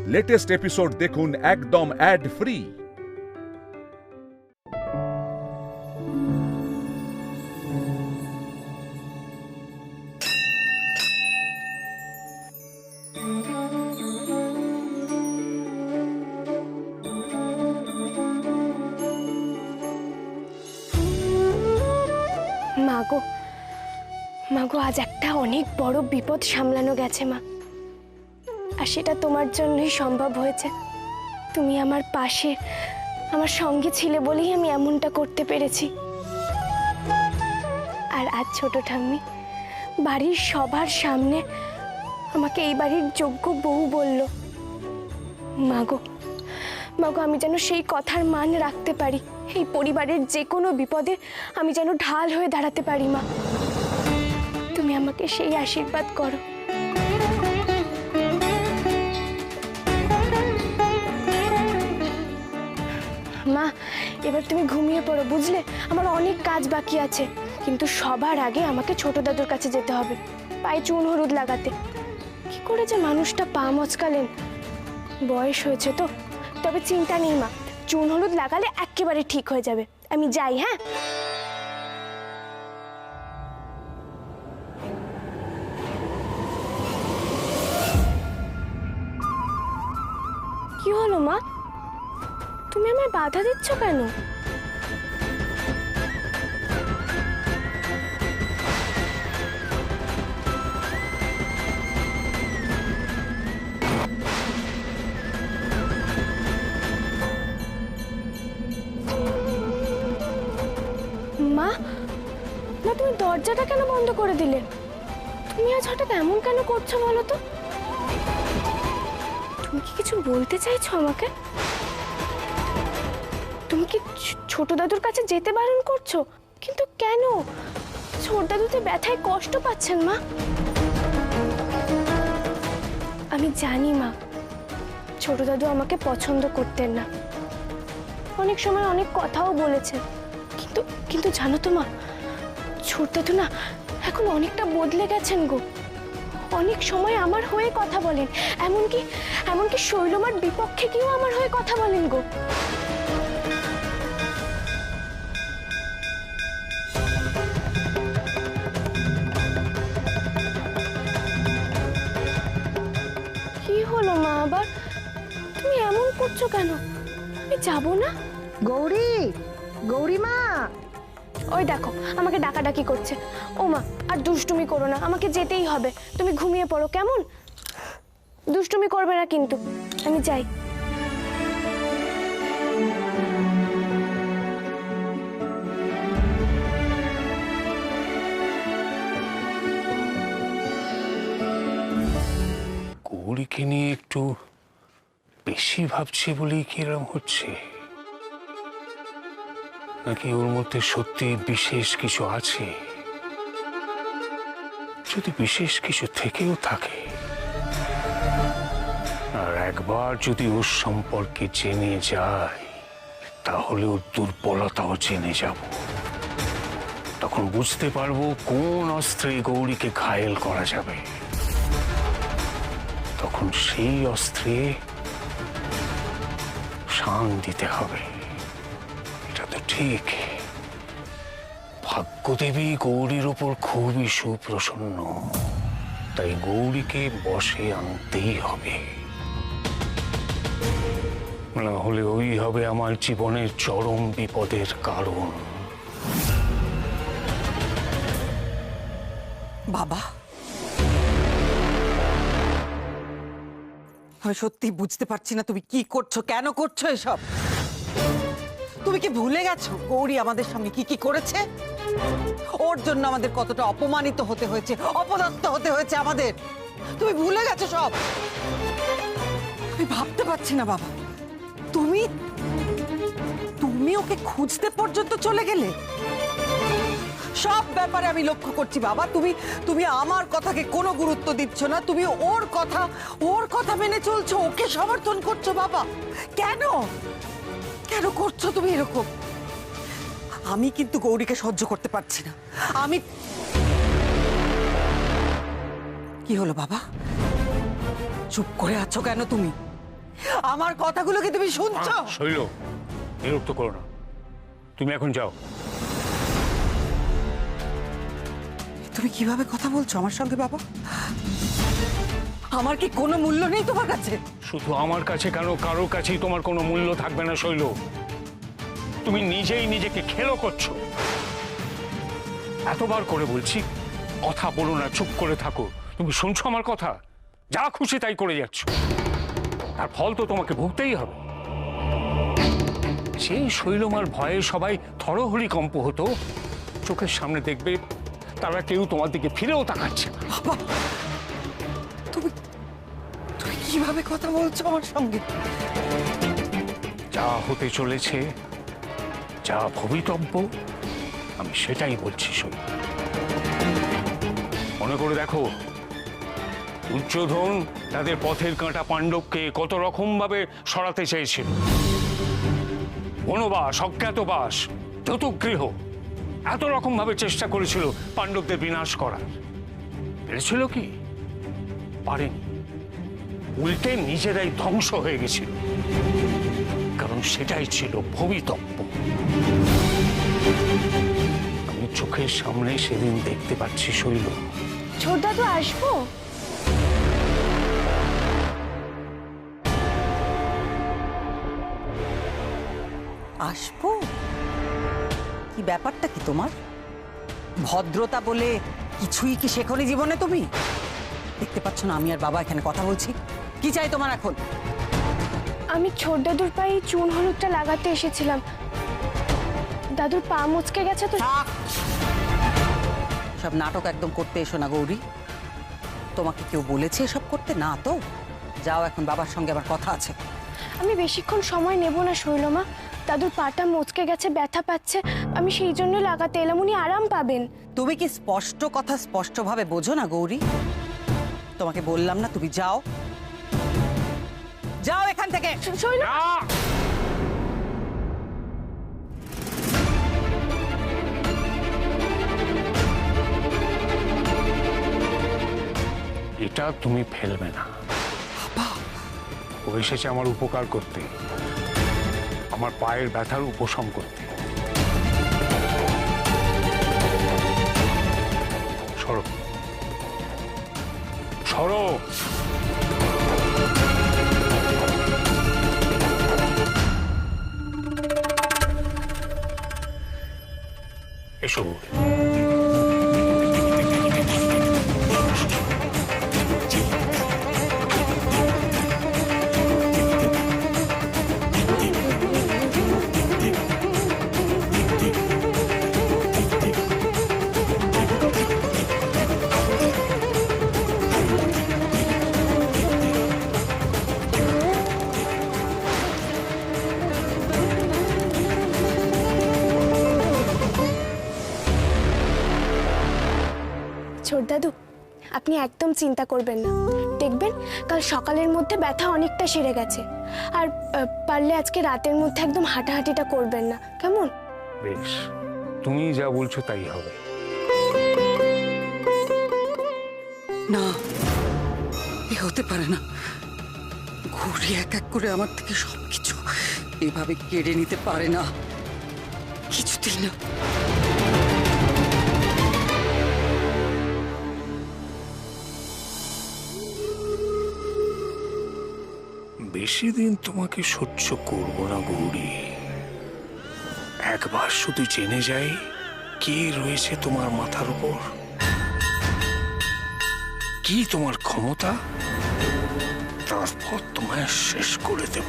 Latest episode দেখুন একদম add free. মাগো মাগো, আজ একটা অনেক বড় বিপদ সামলানো গেছে মা, আর সেটা তোমার জন্যই সম্ভব হয়েছে। তুমি আমার পাশে, আমার সঙ্গে ছিলে বলেই আমি এমনটা করতে পেরেছি। আর আজ ছোট ঠাম্মি বাড়ির সবার সামনে আমাকে এই বাড়ির যোগ্য বউ বলল। মাগো মাগো, আমি যেন সেই কথার মান রাখতে পারি, এই পরিবারের যে কোনো বিপদে আমি যেন ঢাল হয়ে দাঁড়াতে পারি। মা, তুমি আমাকে সেই আশীর্বাদ করো। মা, এবার তুমি ঘুমিয়ে পড়ো, বুঝলে? আমার অনেক কাজ বাকি আছে, কিন্তু সবার আগে আমাকে ছোট দাদুর কাছে যেতে হবে পায়ে চুন হলুদ লাগাতে। কি করে যে মানুষটা পা মচকালেন, বয়স হয়েছে তো। তবে চিন্তা নেই মা, চুন হলুদ লাগালে একেবারে ঠিক হয়ে যাবে। আমি যাই। হ্যাঁ, কি হলো মা? তুমি আমায় বাধা দিচ্ছ কেন? মা, না তুমি দরজাটা কেন বন্ধ করে দিলে? তুমি আজ হঠাৎ এমন কেন করছো বলো তো? তুমি কি কিছু বলতে চাইছো আমাকে? তুমি কি ছোট দাদুর কাছে যেতে বারণ করছো? কিন্তু কেন? ছোট দাদুতে ব্যথায় কষ্ট পাচ্ছেন মা। আমি জানি মা, ছোট দাদু আমাকে পছন্দ করতেন না, অনেক সময় অনেক কথাও বলেছে। কিন্তু কিন্তু জানো তো মা, ছোট দাদু না এখন অনেকটা বদলে গেছেন গো। অনেক সময় আমার হয়ে কথা বলেন, এমনকি শৈলমার বিপক্ষে গিয়েও আমার হয়ে কথা বলেন গো। কি হলো মা, আবার তুমি এমন করছো কেন? আমি যাবো না। গৌরী, গৌরী মা, ওই দেখো আমাকে ডাকাডাকি করছে। ও মা, আর দুষ্টুমি করো না, আমাকে যেতেই হবে। তুমি ঘুমিয়ে পড়ো কেমন? দুষ্টুমি করবে না কিন্তু। আমি যাই। গৌরীকে নিয়ে একটু বেশি ভাবছি বলেই কি এরকম হচ্ছে, নাকি ওর মধ্যে সত্যি বিশেষ কিছু আছে? যদি বিশেষ কিছু থেকেও থাকে, আর একবার যদি ওর সম্পর্কে জেনে যায়, তাহলে ওর দুর্বলতাও জেনে যাব। তখন বুঝতে পারবো কোন অস্ত্রে গৌরীকে ঘায়েল করা যাবে। তখন সেই অস্ত্রে শান দিতে হবে। এটা তো ঠিক। ভাগ্যদেবী গৌরীর উপর খুবই সুপ্রসন্ন, তাই গৌরীকে বশে আনতেই হবে। না হলে ওই হবে আমার জীবনের চরম বিপদের কারণ। বাবা, আমি সত্যি বুঝতে পারছি না তুমি কি করছো, কেন করছো এসব? তুমি কি ভুলে গেছো গৌরী আমাদের সামনে কি কি করেছে? ওর জন্য আমাদের কতটা অপমানিত হতে হয়েছে, অপদস্থ হতে হয়েছে আমাদের। তুমি ভুলে গেছো সব? আমি ভাবতে পারছি না বাবা, তুমি তুমি ওকে খুঁজতে পর্যন্ত চলে গেলে। সব ব্যাপারে আমি লক্ষ্য করছি বাবা, তুমি আমার কথাকে কোনো গুরুত্ব দিচ্ছ না। তুমি ওর কথা মেনে চলছো, ওকে সমর্থন করছো। বাবা, কেন কেন করছো তুমি এরকম? আমি কিন্তু গৌরীকে সহ্য করতে পারছি না। কি হলো বাবা, চুপ করে আছো কেন তুমি? আমার কথাগুলো কি তুমি শুনছো? শৈল, বিরক্ত করো না, তুমি এখন যাও। তুমি কিভাবে কথা বলছো আমার সঙ্গে বাবা? আমার কি কোনো মূল্য নেই তোমার কাছে? শুধু আমার কাছে কেন, কারোর কাছেই তোমার কোনো মূল্য থাকবে না শৈল। তুমি নিজেই নিজেকে খেলো করছো। এতবার করে বলছি কথা বলো না, চুপ করে থাকো। তুমি শুনছো আমার কথা? যা খুশি তাই করে যাচ্ছ, আর ফল তো তোমাকে ভুগতেই হবে। সেই শৈলমার ভয়ে সবাই থরহরিকম্প হতো, চোখের সামনে দেখবে তারা কেউ তোমার দিকে ফিরেও তাকাচ্ছে না। বাবা, তুমি তুমি কিভাবে কথা বলছো আমার সঙ্গে? যা হতে চলেছে, যা ভবিতব্য, আমি সেটাই বলছি শৈল। মনে করে দেখো, দুর্যোধন তাদের পথের কাঁটা পাণ্ডবকে কত রকম ভাবে সরাতে চেয়েছিল। বনবাস, অজ্ঞাতবাস, যতগৃহ, এত রকম ভাবে চেষ্টা করেছিল পাণ্ডবদের বিনাশ করার। পেরেছিল কি? পারেনি। উল্টে নিজেরাই ধ্বংস হয়ে গেছিল, কারণ সেটাই ছিল ভবিতব্য। আমি চোখের সামনে সেদিন দেখতে পাচ্ছি শৈল। ছোট দাদু আসবো? আসবো? কি ব্যাপারটা কি তোমার? ভদ্রতা বলে কিছুই কি শেখনি জীবনে তুমি? দেখতে পাচ্ছ না আমি আর বাবা এখানে কথা বলছি? কি চাই তোমার এখন? আমি ছোট দাদুর পায়ে চুন হলুদটা লাগাতে এসেছিলাম। দাদুর পা মুচকে গেছে তো। থাক। সব নাটক একদম করতে এসো না গৌরী। তোমাকে কেউ বলেছে এসব করতে? না তো। যাও, এখন বাবার সঙ্গে আমার কথা আছে। আমি বেশিক্ষণ সময় নেব না শৈলমা। দাদুর পাটা মুচকে গেছে, ব্যথা পাচ্ছে, আমি সেই জন্য লাগাতে এলাম, উনি আরাম পাবেন। তুমি কি স্পষ্ট কথা স্পষ্টভাবে বোঝো না গৌরী? তোমাকে বললাম না তুমি যাও, যাও এখান থেকে। শৈলমা, এটা তুমি ফেলবে না। ও এসেছে আমার উপকার করতে, আমার পায়ের ব্যথার উপশম করতে। সরো, সরো। এসো। ছোট দাদু, আপনি একদম চিন্তা করবেন না, দেখবেন কাল সকালের মধ্যে ব্যথা অনেকটা সেরে গেছে। আর পারলে আজকে রাতের মধ্যে একদম হাঁটাহাঁটিটা করবেন না, কেমন? বেশ, তুমি যা বলছো তাই হবে। না, এ হতে পারে না। ঘুরি এক এক করে আমার থেকে সবকিছু এভাবে কেড়ে নিতে পারে না, কিছুতেই না। বেশি দিন তোমাকে সহ্য করব না গৌরী। একবার শুধু জেনে যাই কে রয়েছে তোমার মাথার উপর, কি তোমার ক্ষমতা, তারপর তোমায় শেষ করে দেব।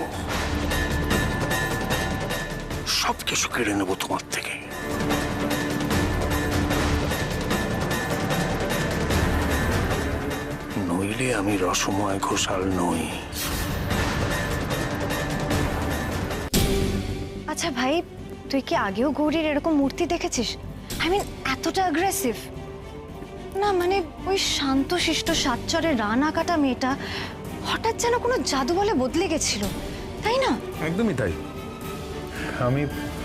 সবকিছু কেড়ে নেব তোমার থেকে। নইলে আমি রসময় ঘোষাল নই। আচ্ছা ভাই, তুই কি আগেও গৌরীর এরকম মূর্তি দেখেছিস? আই মিন এতটা অ্যাগ্রেসিভ না, মানে ওই শান্তশিষ্ট সাতচরের রানা কাটা মেয়েটা হঠাৎ যেন কোনো জাদু বলে বদলে গেছিল, তাই না? একদমই তাই।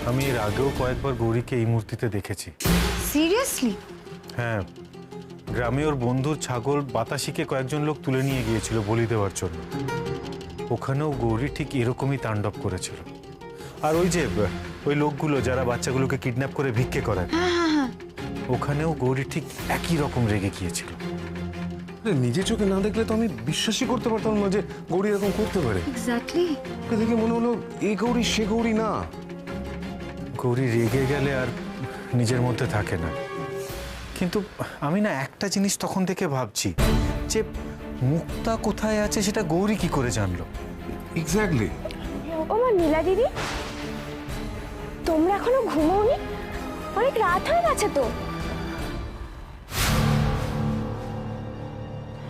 আমি এর আগেও কয়েকবার গৌরীকে এই মূর্তিতে দেখেছি। সিরিয়াসলি? হ্যাঁ, গ্রামে ওর বন্ধুর ছাগল বাতাসিকে কয়েকজন লোক তুলে নিয়ে গিয়েছিল বলি দেওয়ার জন্য। ওখানেও গৌরী ঠিক এরকমই তাণ্ডব করেছিল। আর ওই যে ওই লোকগুলো যারা বাচ্চাগুলোকে কিডন্যাপ করে ভিক্ষে করায়, ওখানেও গৌরী ঠিক একই রকম রেগে গিয়েছিল। নিজে চোখে না দেখলে তো আমি বিশ্বাসই করতে পারতাম না যে গৌরী এরকম করতে পারে। এক্স্যাক্টলি। ওকে দেখে মনে হলো এই গৌরী সে গৌরী না। গৌরী রেগে গেলে আর নিজের মধ্যে থাকে না। কিন্তু আমি না একটা জিনিস তখন থেকে ভাবছি যে মুক্তা কোথায় আছে সেটা গৌরী কি করে জানলো? এক্স্যাক্টলি। ও মা নীলা দিদি, তোমরা এখনো ঘুমোওনি? অনেক রাত হয়ে গেছে তো।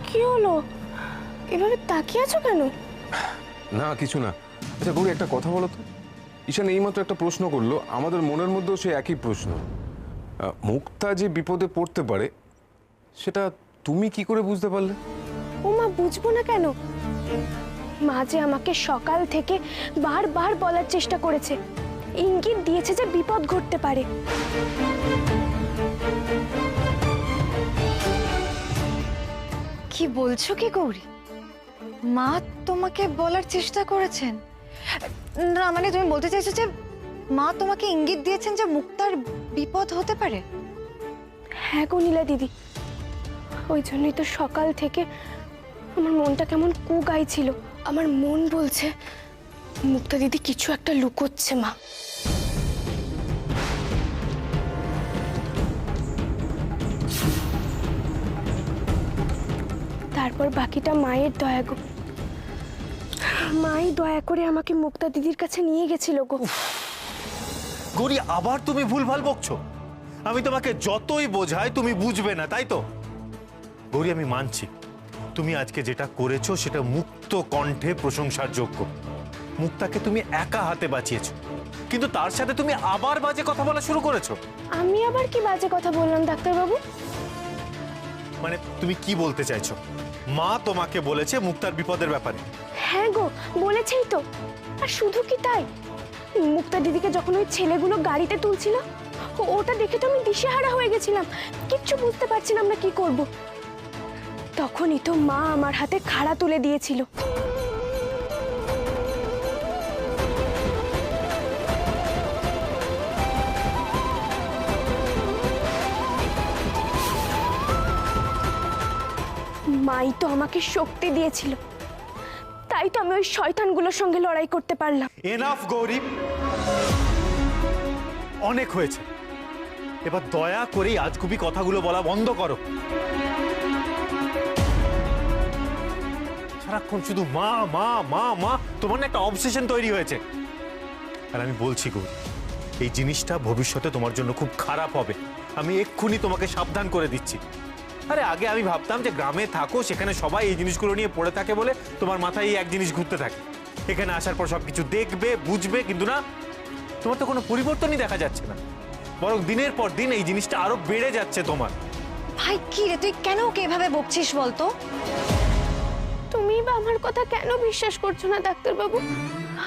কি হলো, এভাবে তাকিয়ে আছো কেন? না কিছু না। আচ্ছা গৌরী, একটা কথা বলো তো। ঈশান এইমাত্র একটা প্রশ্ন করলো, আমাদের মনের মধ্যেও সে একই প্রশ্ন। মুক্তা যে বিপদে পড়তে পারে সেটা তুমি কি করে বুঝতে পারলে? ও মা, বুঝবো না কেন? মা যে আমাকে সকাল থেকে বারবার বলার চেষ্টা করেছে, ইঙ্গিত দিয়েছে যে বিপদ ঘটতে পারে। কি বলছো কি গৌরী? মা তোমাকে বলার চেষ্টা করেছেন? না মানে তুমি বলতে চাইছো যে মা তোমাকে ইঙ্গিত দিয়েছেন যে মুক্তার বিপদ হতে পারে? হ্যাঁ গো নীলা দিদি, ওই জন্যই তো সকাল থেকে আমার মনটা কেমন কু গাইছিল। আমার মন বলছে মুক্তা দিদি কিছু একটা লুকোচ্ছে মা। তারপর বাকিটা মায়ের দয়া গো। মাই দয়া করে আমাকে মুক্তা দিদির কাছে নিয়ে গেছিল গো। গৌরী, আবার তুমি ভুলভাল বকছো। আমি তোমাকে যতই বোঝাই তুমি বুঝবে না, তাই তো? গৌরী, আমি মানছি তুমি আজকে যেটা করেছো সেটা মুক্ত কণ্ঠে প্রশংসার যোগ্য। মুক্তাকে তুমি একা হাতে বাঁচিয়েছো, কিন্তু তার সাথে তুমি আবার বাজে কথা বলা শুরু করেছো। আমি আবার কি বাজে কথা বললাম ডাক্তারবাবু? মানে তুমি কি বলতে চাইছো? মা তোমাকে বলেছে মুক্তার বিপদের ব্যাপারে? হ্যাঁ গো, বলেছেই তো। আর শুধু কি তাই, মুক্তা দিদিকে যখন ওই ছেলেগুলো গাড়িতে তুলছিল, ওটা দেখে তো আমি দিশেহারা হয়ে গেছিলাম। কিচ্ছু বুঝতে পারছিলাম না কি করব। তখনই তো মা আমার হাতে খাড়া তুলে দিয়েছিল। মাই তো আমাকে শক্তি দিয়েছিল, তাই তো আমি ওই শয়তানগুলোর সঙ্গে লড়াই করতে পারলাম। এনাফ গৌরী, অনেক হয়েছে। এবার দয়া করে আজগুবি কথাগুলো বলা বন্ধ করো। সারাক্ষণ শুধু মা মা মা মা, তোমার না একটা অবসেশন তৈরি হয়েছে। আর আমি বলছি গৌরী, এই জিনিসটা ভবিষ্যতে তোমার জন্য খুব খারাপ হবে। আমি এক্ষুনি তোমাকে সাবধান করে দিচ্ছি। আরে আগে আমি ভাবতাম যে গ্রামে থাকো, সেখানে সবাই এই জিনিসগুলো নিয়ে পড়ে থাকে বলে তোমার মাথায় এই এক জিনিস ঘুরতে থাকে। এখানে আসার পর সবকিছু দেখবে বুঝবে, কিন্তু না, তোমার তো কোনো পরিবর্তনই দেখা যাচ্ছে না। বরং দিনের পর দিন এই জিনিসটা আরো বেড়ে যাচ্ছে তোমার। ভাই কি রে, তুই কেন ওকে এভাবে বকছিস বলতো? তুমি বা আমার কথা কেন বিশ্বাস করছো না ডাক্তারবাবু?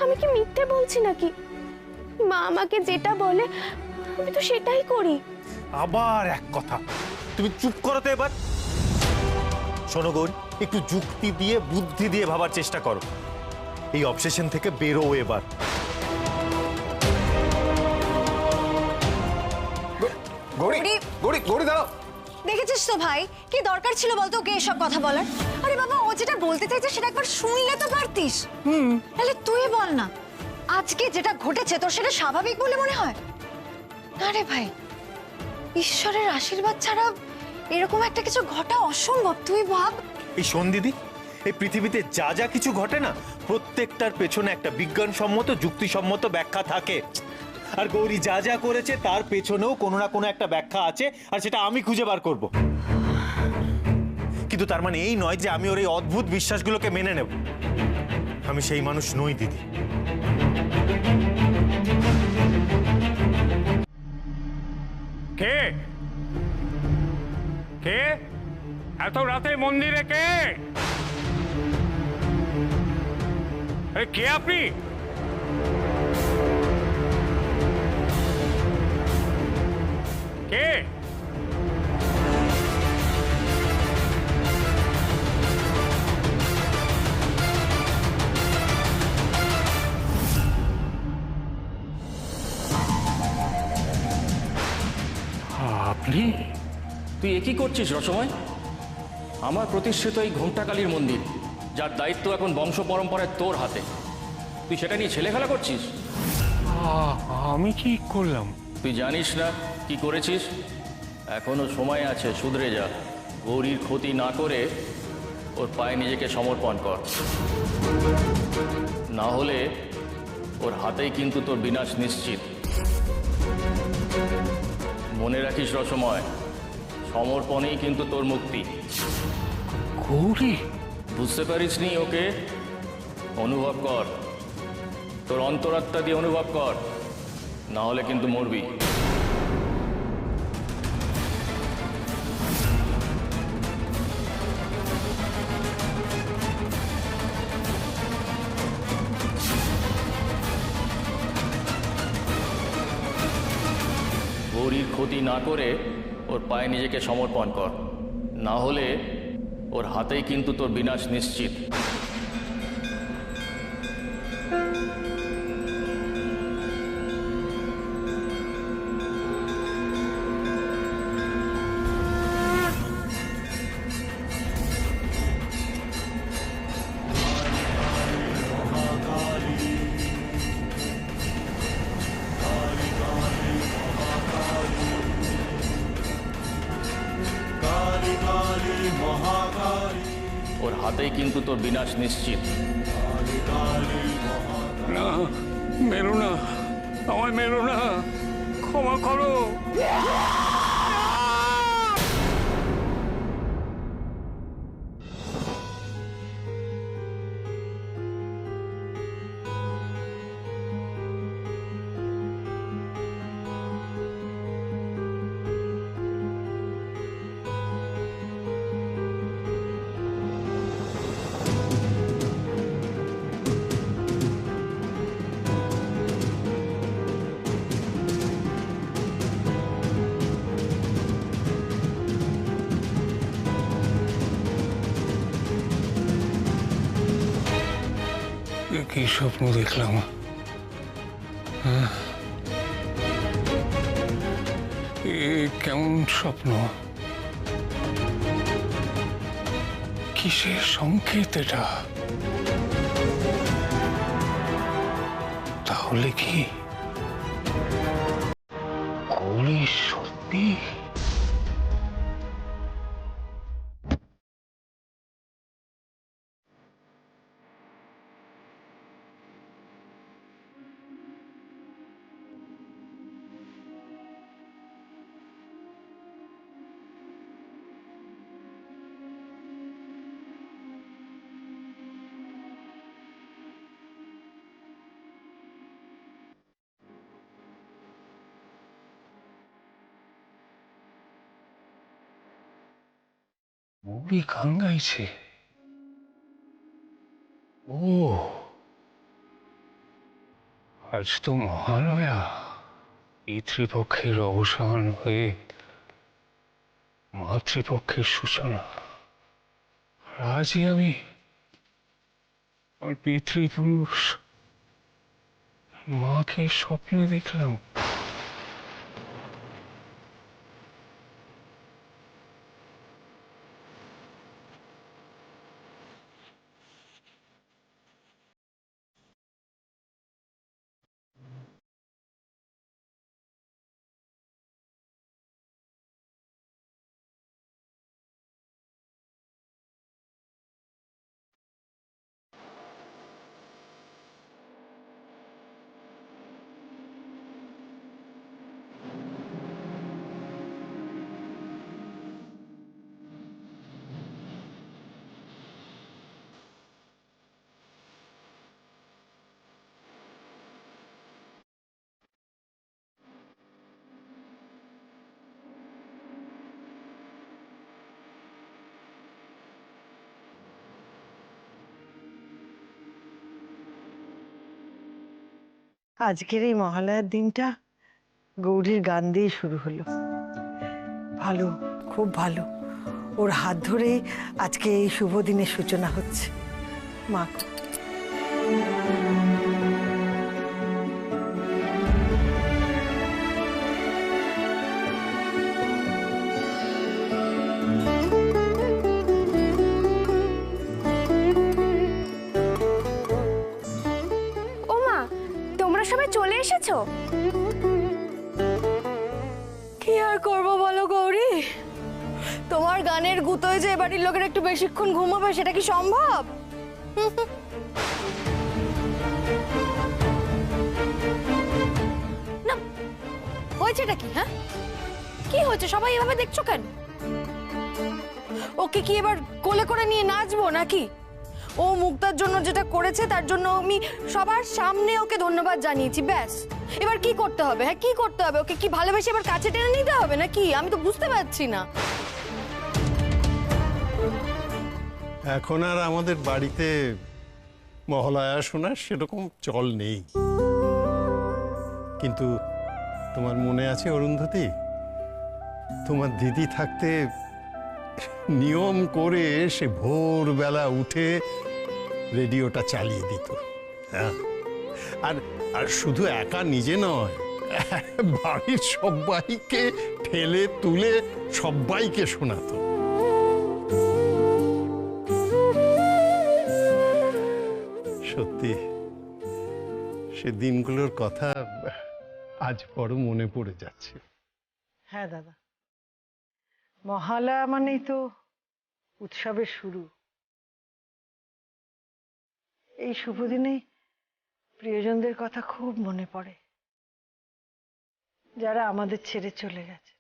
আমি কি মিথ্যে বলছি নাকি? মা আমাকে যেটা বলে আমি তো সেটাই করি। আবার এক কথা, তুমি চুপ করো তো এবার। শোনো গৌরী, একটু যুক্তি দিয়ে বুদ্ধি দিয়ে ভাবার চেষ্টা করো। এই অবসেশন থেকে বেরো এবার। গৌরী, গৌরী, গৌরী দাঁড়াও। দেখেছিস তো ভাই, কি দরকার ছিল বলতো ওকে এসব কথা বলার? আরে বাবা, ও যেটা বলতে চাইছে সেটা একবার শুনলে তো পারতিস। তাহলে তুই বল না, আজকে যেটা ঘটেছে তোর সেটা স্বাভাবিক বলে মনে হয়? আরে ভাই, ঈশ্বরের আশীর্বাদ ছাড়া এরকম একটা কিছু ঘটা অসম্ভব। তুই ভাব। এই শোন দিদি, এই পৃথিবীতে যা যা কিছু ঘটে না, প্রত্যেকটার পেছনে একটা বিজ্ঞানসম্মত যুক্তিসম্মত ব্যাখ্যা থাকে। আর গৌরী যা যা করেছে তার পেছনেও কোনো না কোনো একটা ব্যাখ্যা আছে, আর সেটা আমি খুঁজে বার করব। কিন্তু তার মানে এই নয় যে আমি ওর এই অদ্ভুত বিশ্বাসগুলোকে মেনে নেব। আমি সেই মানুষ নই দিদি। কে কে এত রাতে মন্দিরে? কে কে আপনি? কে? আরে তুই একই করছিস রসময়? আমার প্রতিষ্ঠিত এই ঘণ্টাকালীর মন্দির, যার দায়িত্ব এখন বংশ পরম্পরায় তোর হাতে, তুই সেটা নিয়ে ছেলে খেলা করছিস? আমি কি করলাম? তুই জানিস না কি করেছিস? এখনো সময় আছে, শুধরে যা। গৌরীর ক্ষতি না করে ওর পায়ে নিজেকে সমর্পণ কর, না হলে ওর হাতেই কিন্তু তোর বিনাশ নিশ্চিত। মনে রাখিস রসময়, সমর্পণেই কিন্তু তোর মুক্তি। গৌরী? বুঝতে পারিসনি ওকে? অনুভব কর, তোর অন্তরাত্মা দিয়ে অনুভব কর, না হলে কিন্তু মরবি। গৌরীর ক্ষতি না করে ওর পায়ে নিজেকে সমর্পণ কর, না হলে ওর হাতেই কিন্তু তোর বিনাশ নিশ্চিত। ওর হাতেই কিন্তু তোর বিনাশ নিশ্চিত। না, মেরো না, আমায় মেরো না, ক্ষমা করো। কি স্বপ্ন দেখলাম? কেমন স্বপ্ন? কিসের সংকেত এটা? তাহলে কি গৌরী সত্যি? গৌরী গান গাইছে। ও, আজ তো মহালয়া, পিতৃপক্ষের অবসান হয়ে মাতৃপক্ষের সূচনা। আজই আমি আমার পিতৃপুরুষ মাকে স্বপ্নে দেখলাম। আজকের এই মহালয়ার দিনটা গৌরীর গান দিয়ে শুরু হলো। ভালো, খুব ভালো। ওর হাত ধরেই আজকে এই শুভ দিনের সূচনা হচ্ছে। মা, সবাই চলে এসেছো? কি আর করবো বলো গৌরী, তোমার গানের গুতোয় যে এবাড়ির লোকের একটু বেশিক্ষণ ঘুমাবে সেটা কি সম্ভব? না, হয়েছেটা কি? হ্যাঁ, কি হয়েছে? সবাই এভাবে দেখছো কেন? ওকে কি এবার কোলে করে নিয়ে নাচবো নাকি? ও মুক্তার জন্য যেটা করেছে তার জন্য আমি সবার সামনে ওকে ধন্যবাদ জানিয়েছি, ব্যাস। এবার কি করতে হবে? হ্যাঁ, কি করতে হবে? ওকে কি ভালোবেসে এবার কাছে টেনে নিতে হবে নাকি? আমি তো বুঝতে পারছি না। এখন আর আমাদের বাড়িতে মহালয়া শোনার সেরকম চল নেই, কিন্তু তোমার মনে আছে অরুন্ধতী, তোমার দিদি থাকতে নিয়ম করে সে ভোরবেলা উঠে রেডিওটা চালিয়ে দিত। হ্যাঁ, আর আর শুধু একা নিজে নয়, বাড়ির সবাইকে ঠেলে তুলে সবাইকে শোনাতো। সত্যি সে দিনগুলোর কথা আজ বড় মনে পড়ে যাচ্ছে। হ্যাঁ দাদা, মহালয়া মানেই তো উৎসবের শুরু। এই শুভ দিনে প্রিয়জনদের কথা খুব মনে পড়ে, যারা আমাদের ছেড়ে চলে গেছে।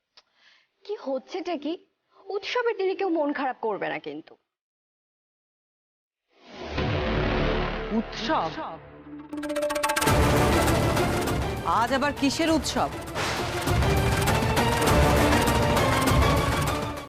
কি হচ্ছেটা কি? উৎসবের দিনে কেউ মন খারাপ করবে না কিন্তু। উৎসব? আজ আবার কিসের উৎসব?